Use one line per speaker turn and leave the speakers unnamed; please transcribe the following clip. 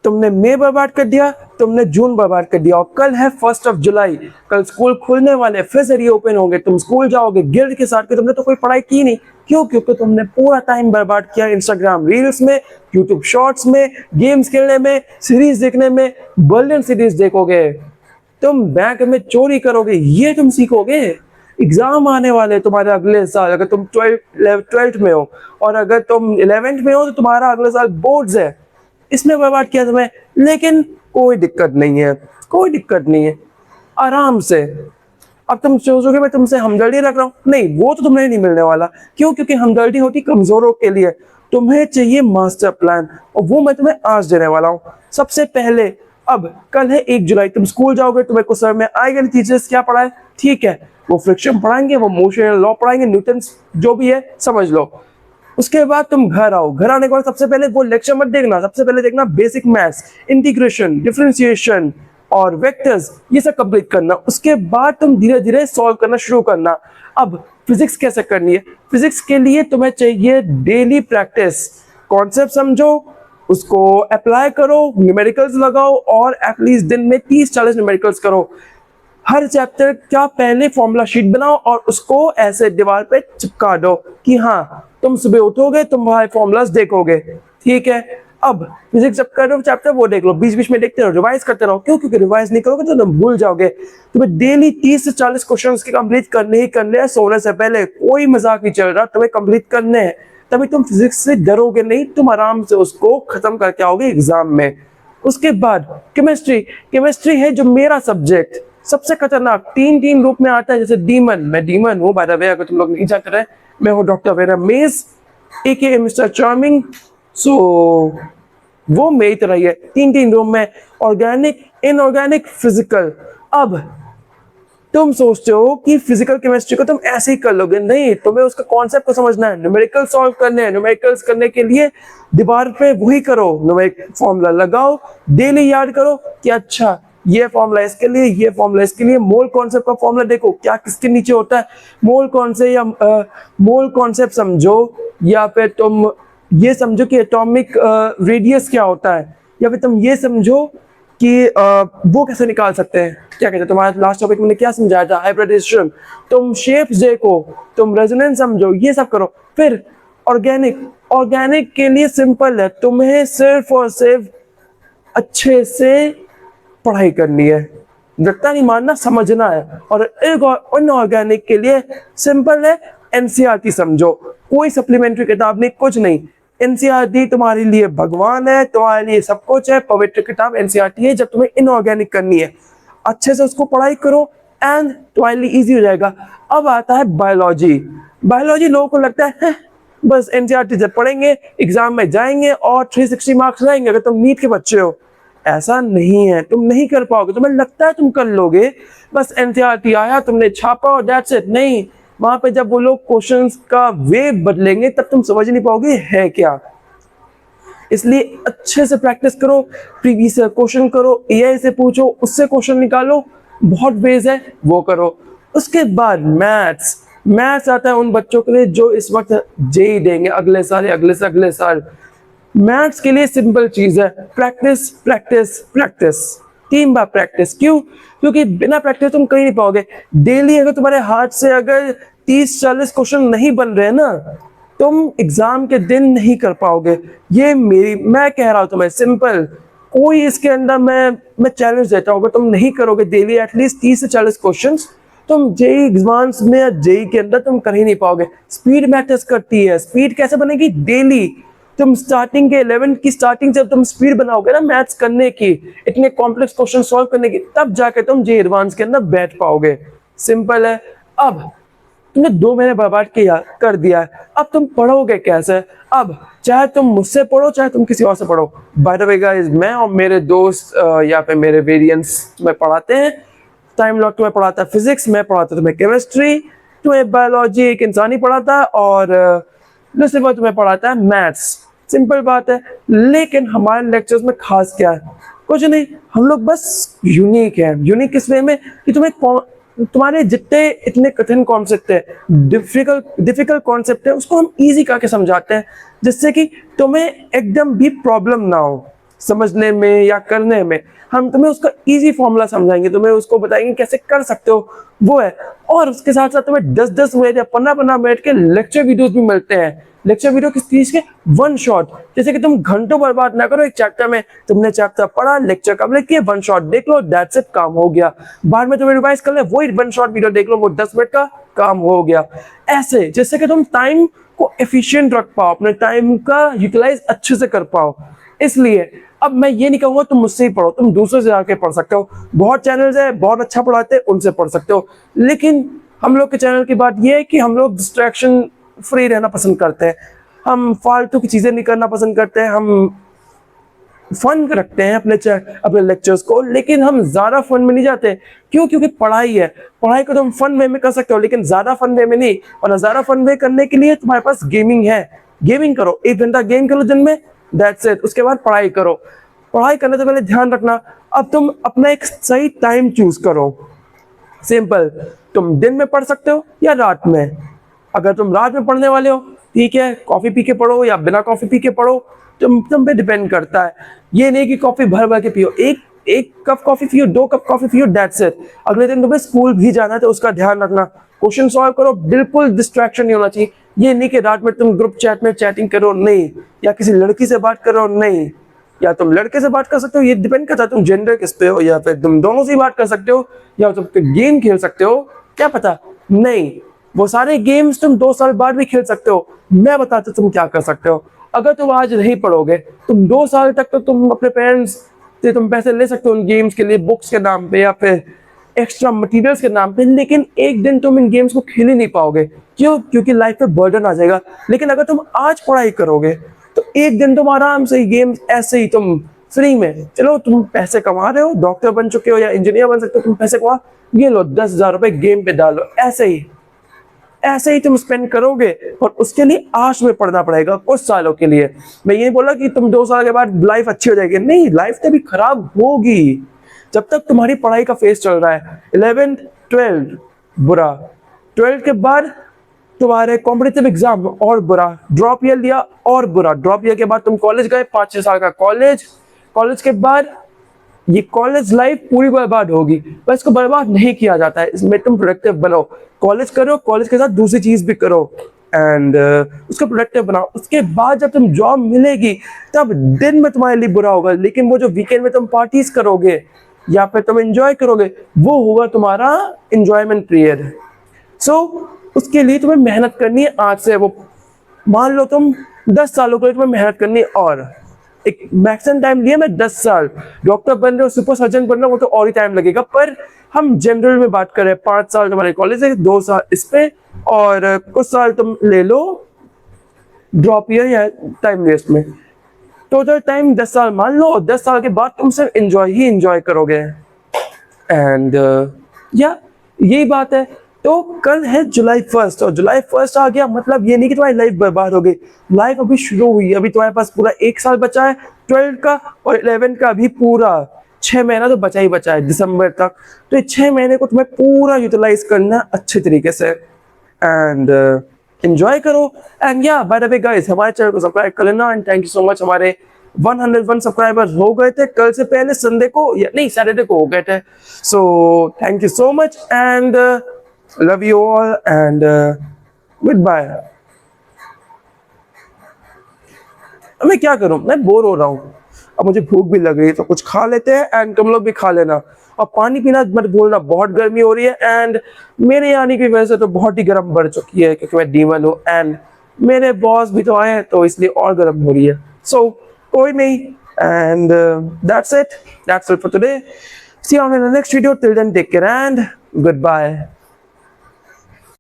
तुमने मई बर्बाद कर दिया, तुमने जून बर्बाद कर दिया, और कल है 1 जुलाई, कल स्कूल खुलने वाले, फिर से रीओपन होंगे, तुम स्कूल जाओगे गिल्ड के साथ कि तुमने तो कोई पढ़ाई की नहीं। क्यों? क्योंकि तुमने पूरा टाइम बर्बाद किया इंस्टाग्राम रील्स में, यूट्यूब शॉर्ट्स में, गेम्स खेलने में, सीरीज देखने में। बर्लिन सीरीज देखोगे, तुम बैंक में चोरी करोगे, ये तुम सीखोगे। एग्जाम आने वाले तुम्हारे अगले साल, अगर तुम 12th में हो, और अगर तुम 11th में हो तो तुम्हारा अगले साल बोर्ड्स है। इसमें बर्बाद किया तुम्हें, लेकिन कोई दिक्कत नहीं है, कोई दिक्कत नहीं है, आराम से। अब तुम सोचोगे मैं तुमसे हमदर्दी रख रहा हूँ, नहीं, वो तो तुम्हें नहीं मिलने वाला। क्यों? क्योंकि हमदर्दी होती कमजोरों के लिए। तुम्हें चाहिए मास्टर प्लान, और वो मैं तुम्हें आज देने वाला हूँ। सबसे पहले, अब कल है 1 जुलाई, तुम स्कूल जाओगे, तुम्हें कुछ समझ में आएगा नहीं टीचर्स क्या पढ़ाए, ठीक है, वो फ्रिक्शन पढ़ाएंगे, वो मोशन लॉ पढ़ाएंगे, न्यूटन जो भी है समझ लो। उसके बाद तुम घर आओ, घर आने के बाद सबसे पहले वो लेक्चर मत देखना, सबसे पहले देखना बेसिक मैथ्स, इंटीग्रेशन, डिफरेंशिएशन और वेक्टर्स, ये सब कंप्लीट करना। उसके बाद तुम धीरे धीरे सॉल्व करना शुरू करना। अब फिजिक्स कैसे करनी है? फिजिक्स के लिए तुम्हें चाहिए डेली प्रैक्टिस। कॉन्सेप्ट समझो, उसको अप्लाई करो, न्यूमेरिकल्स लगाओ, और एटलीस्ट दिन में 30-40 न्यूमेरिकल्स करो। हर चैप्टर का पहले फॉर्मूला शीट बनाओ और उसको ऐसे दीवार पे चिपका दो कि हाँ, तुम सुबह उठोगे, तुम वहां फॉर्मूलाज देखोगे, ठीक है। अब फिजिक्स जब कर रहे हो चैप्टर, वो देख लो, बीच बीच में देखते रहो, रिवाइज करते रहो। क्यों? क्योंकि रिवाइज नहीं करोगे तो तुम भूल जाओगे। तुम्हें डेली 30 से 40 क्वेश्चन के कंप्लीट करने ही करने हैं, सोने से पहले। कोई मजाक नहीं चल रहा, तुम्हें कंप्लीट करने हैं। तभी तुम फिजिक्स से डरोगे नहीं, तुम आराम से उसको खत्म करके आओगे एग्जाम में। उसके बाद केमिस्ट्री, केमिस्ट्री है जो मेरा सब्जेक्ट, सबसे खतरनाक। तीन रूप में आता है, जैसे डीमन, मैं डीमन हूँ बाय द वे, अगर तुम लोग नहीं जानते रहे, मैं हूँ डॉक्टर वेरा मेज एके मिस्टर चार्मिंग। सो वो मेरी तरह ही है, तीन रूम में, ऑर्गेनिक, इनऑर्गेनिक, फिजिकल। अब तुम सोचते हो कि फिजिकल केमिस्ट्री को तुम ऐसे ही कर लोगे, नहीं, तुम्हें उसका कॉन्सेप्ट को समझना है, न्यूमेरिकल सॉल्व करने हैं। न्यूमेरिकल्स करने के लिए दीवार पे वही करो, न्यूमेरिक फॉर्मूला लगाओ, डेली याद करो कि अच्छा ये फॉर्मूला इसके लिए, ये फॉर्मूला इसके लिए। मोल कॉन्सेप्ट का फॉर्मूला देखो क्या किसके नीचे होता है, मोल कॉन्सेप्ट, या मोल कॉन्सेप्ट समझो, या फिर तुम ये समझो कि एटॉमिक रेडियस क्या होता है, या फिर तुम ये समझो कि वो कैसे निकाल सकते हैं, क्या कहते हैं। तुम्हारे लास्ट टॉपिक में क्या समझाया था, हाइब्रिडाइजेशन। तुम शेप्स देखो, तुम रेजोनेंस समझो, ये सब करो। फिर ऑर्गेनिक, ऑर्गेनिक के लिए सिंपल है, तुम्हें सिर्फ और सिर्फ अच्छे से पढ़ाई करनी है, रट्टा नहीं मारना, समझना है। और इनऑर्गेनिक के लिए सिंपल है, एनसीईआरटी समझो, कोई सप्लीमेंट्री किताब नहीं, कुछ नहीं। एनसीईआरटी तुम्हारे लिए भगवान है, तुम्हारे लिए सब कुछ है, पवित्र किताब एनसीईआरटी है। जब तुम्हें इनऑर्गेनिक करनी है, अच्छे से उसको पढ़ाई करो एंड तुम्हारे लिए इजी हो जाएगा। अब आता है बायोलॉजी। बायोलॉजी लोगों को लगता है बस एनसीईआरटी जब पढ़ेंगे एग्जाम में जाएंगे और 360 मार्क्स लाएंगे, अगर तुम नीट के बच्चे हो। ऐसा नहीं है, तुम नहीं कर पाओगे। तुम्हें लगता है तुम कर लोगे, बस एनसीईआरटी आया, तुमने छापा और दैट्स इट। नहीं, वहां पे जब वो लोग क्वेश्चंस का वे बदलेंगे तब तुम समझ नहीं पाओगे है क्या। इसलिए अच्छे से प्रैक्टिस करो, प्रीवियस क्वेश्चन करो, एआई से पूछो, उससे क्वेश्चन निकालो, बहुत वेज है, वो करो। उसके बाद मैथ्स, मैथ्स आता है उन बच्चों के लिए जो इस वक्त जेई देंगे अगले साल या अगले से अगले साल। मैथ्स के लिए सिंपल चीज है, प्रैक्टिस प्रैक्टिस प्रैक्टिस, 3 बार प्रैक्टिस। क्यों? क्योंकि बिना प्रैक्टिस तुम कहीं नहीं पाओगे। डेली अगर तुम्हारे हाथ से अगर 30-40 क्वेश्चन नहीं बन रहे ना, तुम एग्जाम के दिन नहीं कर पाओगे। ये मैं कह रहा हूं तुम्हें, सिंपल, कोई इसके अंदर मैं चैलेंज देता हूं, अगर तुम नहीं करोगे डेली एटलीस्ट 30 से 40 क्वेश्चन, तुम जेई एग्जाम्स में या जेई के अंदर तुम कर ही नहीं पाओगे। स्पीड मैटर्स करती है। स्पीड कैसे बनेगी? डेली तुम स्टार्टिंग के 11 की स्टार्टिंग जब तुम स्पीड बनाओगे ना मैथ्स करने की, इतने कॉम्प्लेक्स क्वेश्चन सॉल्व करने की, तब जाके तुम जेई एडवांस के अंदर बैठ पाओगे। सिंपल है। अब तुमने 2 महीने बर्बाद कर दिया है, अब तुम पढ़ोगे कैसे? अब चाहे तुम मुझसे पढ़ो चाहे तुम किसी और से पढ़ो। बाय द वे गाइस, मैं और मेरे दोस्त या फिर मेरे वेरिएंट्स तुम्हें पढ़ाते हैं। टाइम लॉक तुम्हें पढ़ाता है फिजिक्स, मैं पढ़ाता तुम्हें केमिस्ट्री, तुम्हें बायोलॉजी एक इंसानी पढ़ाता है, और लूसिफर तुम्हें पढ़ाता है मैथ्स। सिंपल बात है। लेकिन हमारे लेक्चर्स में खास क्या है? कुछ नहीं, हम लोग बस यूनिक है। यूनिक किस वे में कि तुम्हारे जितने इतने कठिन कॉन्सेप्ट है, डिफिकल्ट कॉन्सेप्ट है, उसको हम इजी करके समझाते हैं, जिससे कि तुम्हें एकदम भी प्रॉब्लम ना हो। समझने में या करने में, हम तुम्हें उसका इजी फॉर्मूला समझाएंगे, तुम्हें उसको बताएंगे कैसे कर सकते हो, वो है। और उसके साथ साथ तुम्हें 10-10 मिनट या 15-15 मिनट के लेक्चर वीडियोस भी मिलते हैं। लेक्चर वीडियो किस चीज के? One shot. जैसे कि तुम घंटों बर्बाद ना करो एक चैप्टर में, तुमने चैप्टर पढ़ा, लेक्चर कंप्लीट किया, वन शॉट देख लो, दैट्स इट, काम हो गया। बाद में तुम्हें रिवाइज कर ले, वही वन शॉट वीडियो देख लो, वो 10 मिनट का काम हो गया। ऐसे जिससे कि तुम टाइम को एफिशिएंट रख पाओ, अपने टाइम का यूटिलाइज अच्छे से कर पाओ। इसलिए अब मैं ये नहीं कहूंगा तुम मुझसे ही पढ़ो, तुम दूसरे से जाके पढ़ सकते हो। बहुत चैनल्स है, बहुत अच्छा पढ़ाते हैं, उनसे पढ़ सकते हो। लेकिन हम लोग के चैनल की बात ये है कि हम लोग डिस्ट्रैक्शन फ्री रहना पसंद करते हैं, हम फालतू की चीजें नहीं करना पसंद करते हैं, हम फन रखते हैं अपने लेक्चर्स को, लेकिन हम ज्यादा फन में नहीं जाते। क्यों? क्योंकि पढ़ाई है, पढ़ाई को तुम फन वे में कर सकते हो, लेकिन ज्यादा फन वे में नहीं। और ज्यादा फन वे करने के लिए तुम्हारे पास गेमिंग है, गेमिंग करो, 1 घंटा गेम करो दिन में, दैट्स इट। उसके बाद पढ़ाई करो। पढ़ाई करने से पहले ध्यान रखना, अब तुम अपना एक सही टाइम चूज करो। सिंपल, तुम दिन में पढ़ सकते हो या रात में। अगर तुम रात में पढ़ने वाले हो, ठीक है, कॉफी पी के पढ़ो या बिना कॉफी पी के पढ़ो, तुम पे डिपेंड करता है। ये नहीं कि कॉफी भर भर के पियो, एक कप कॉफी पियो, 2 कप कॉफी पियो, दैट्स इट। अगले दिन तुम्हें स्कूल भी जाना है तो उसका ध्यान रखना, क्वेश्चन सॉल्व करो, बिल्कुल डिस्ट्रैक्शन नहीं होना चाहिए। ये नहीं कि रात में तुम ग्रुप चैट में चैटिंग करो, नहीं, या किसी लड़की से बात करो, नहीं, या तुम लड़के से बात कर सकते हो, ये डिपेंड करता है तुम जेंडर किस पे हो, या फिर तुम दोनों से ही बात कर सकते हो, या तुम गेम खेल सकते हो, क्या पता। नहीं, वो सारे गेम्स तुम 2 साल बाद भी खेल सकते हो। मैं बताता तुम क्या कर सकते हो। अगर तुम आज नहीं पढ़ोगे, तुम 2 साल तक तो तुम अपने पेरेंट्स से तुम पैसे ले सकते हो उन गेम्स के लिए, बुक्स के नाम पे या फिर एक्स्ट्रा मटेरियल्स के नाम पे, लेकिन एक दिन तुम इन गेम्स को खेल ही नहीं पाओगे। क्यों? क्योंकि लाइफ पे बर्डन आ जाएगा। लेकिन अगर तुम आज पढ़ाई करोगे तो एक दिन तुम आराम से गेम्स ऐसे ही तुम फ्री में, चलो तुम पैसे कमा रहे हो, डॉक्टर बन चुके हो या इंजीनियर बन सकते हो, तुम पैसे कमा, ये लो 10,000 रुपए गेम पे डालो, ऐसे ही तुम स्पेंड करोगे। और उसके लिए आज में पढ़ना पड़ेगा कुछ सालों के लिए। मैं ये बोला कि तुम 2 साल के बाद लाइफ अच्छी हो जाएगी, नहीं, लाइफ तो भी खराब होगी जब तक तुम्हारी पढ़ाई का फेज चल रहा है। 11th 12th बुरा, 12th के बाद तुम्हारे कॉम्पिटिटिव एग्जाम और बुरा, ड्रॉप ईयर लिया और बुरा, ड्रॉप ईयर के बाद तुम कॉलेज गए, 5-6 साल का कॉलेज के बाद ये कॉलेज लाइफ पूरी बर्बाद होगी। पर इसको बर्बाद नहीं किया जाता है, इसमें तुम प्रोडक्टिव बनो, कॉलेज करो, कॉलेज के साथ दूसरी चीज भी करो, एंड उसको प्रोडक्टिव बनाओ। उसके बाद जब तुम जॉब मिलेगी तब दिन में तुम्हारे लिए बुरा होगा, लेकिन वो जो वीकेंड में तुम पार्टीज करोगे या फिर तुम एंजॉय करोगे, वो होगा तुम्हारा एंजॉयमेंट पीरियड। सो उसके लिए तुम्हें मेहनत करनी है आज से। वो मान लो तुम 10 सालों के लिए तुम्हें मेहनत करनी है, और एक मैक्सिमम टाइम लिया मैं 10 साल। डॉक्टर बन रहे हो, सुपर सर्जन बन रहे हो, वो तो और ही टाइम लगेगा, पर हम जनरल में बात करें, 5 साल तुम्हारे कॉलेज है, 2 साल इस पे, और कुछ साल तुम ले लो ड्रॉप ईयर या टाइम वेस्ट में। टोटल टाइम 10 साल मान लो, और 10 साल के बाद तुम सिर्फ एंजॉय करोगे। एंड या यही बात है। तो कल है जुलाई 1 और जुलाई 1 आ गया, मतलब ये नहीं कि तुम्हारी लाइफ बर्बाद हो गई, लाइफ अभी शुरू हुई है। अभी तुम्हारे पास पूरा 1 साल बचा है 12 का, और 11 का अभी पूरा 6 महीना तो बचा ही बचा है दिसंबर तक। तो ये 6 महीने को तुम्हें पूरा यूटिलाइज करना अच्छे तरीके से, एंड एंजॉय करो। एंड या बाय द वे गाइस, हमारे चैनल को सब्सक्राइब कर लेना, and thank you so much. हमारे 101 सब्सक्राइबर्स हो गए थे कल से पहले, संडे को या नहीं सैटरडे को हो गए थे। So thank you so much, and love you all, and goodbye। मैं क्या करूं, मैं बोर हो रहा हूं, अब मुझे भूख भी लग रही है, तो कुछ खा लेते हैं, एंड तुम लोग भी खा लेना। और पानी पीना मत भूलना, बहुत गर्मी हो रही है, एंड मेरे आने की वजह से तो बहुत ही गर्म बढ़ चुकी है, क्योंकि मैं डीमन हूँ, एंड मेरे बॉस भी तो आए हैं, तो इसलिए और गर्म हो रही है। सो कोई नहीं, and that's it for today। See you on the next video. Till then, take care and goodbye।